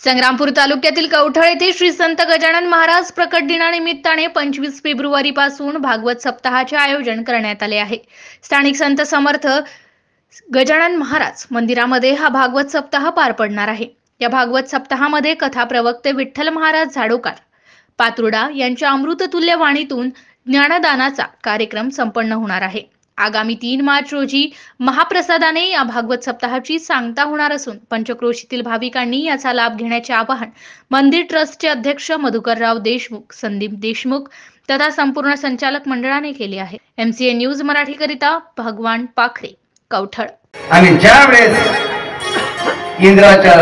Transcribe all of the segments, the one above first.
संग्रामपूर तालुक्यातील कवठळ येथे श्री संत गजानन महाराज प्रकट दिनानिमित्ताने 25 फेब्रुवारी पासून भागवत सप्ताहाचे आयोजन करण्यात आले आहे। स्थानिक संत समर्थ गजानन महाराज मंदिरामध्ये हा भागवत सप्ताह पार पडणार आहे। या भागवत सप्ताहामध्ये कथा प्रवक्ते विठ्ठल महाराज झाडोकार पातुर्डा यांच्या अमृततुल्य वाणीतून ज्ञानदानाचा कार्यक्रम संपन्न होणार आहे। आगामी 3 मार्च रोजी महाप्रसादाने या भागवत सप्ताहाची सांगता होणार असून पंचक्रोशीतील भाविकांनी याचा लाभ घेण्याचे आवाहन मंदिर ट्रस्टचे अध्यक्ष मधुकरराव देशमुख, संदीप देशमुख तथा संपूर्ण संचालक मंडळाने केले आहे। MCA न्यूज मराठी करिता भगवान पाखरे, कवठळ। आणि ज्या वेळेस इंद्राच्या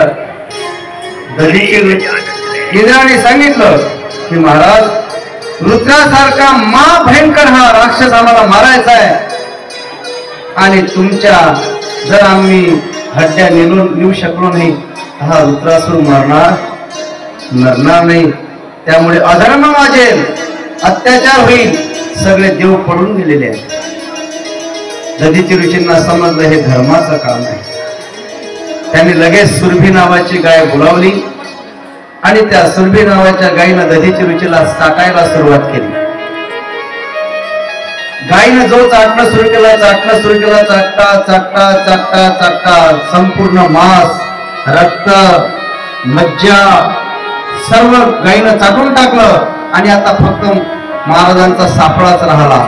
इंद्राने सांगितलं की महाराज रुद्रासारखा महाभयंकर हा राक्षस आम्हाला मारायचा आहे आणि तुमच्या जर आम्ही हड्ड्या नेऊ शकलो नाही हा रुद्रासूर मरणार नाही। त्यामुळे अधर्म वाजेल, अत्याचार होईल, सगळे देव पडून गेलेले आहेत। दधीची ऋषींना समजलं हे धर्माचं काम आहे। त्यांनी लगेच सुरभी नावाची गाय बोलावली आणि त्या सुरभी नावाच्या गायीनं दधीची ऋषीला चाटायला सुरुवात केली। गायीनं जो चाटणं सुरू केला, चाटता संपूर्ण मांस, रक्त, मज्जा सर्व गायीनं चाटून टाकलं आणि आता फक्त महाराजांचा सापळाच राहिला।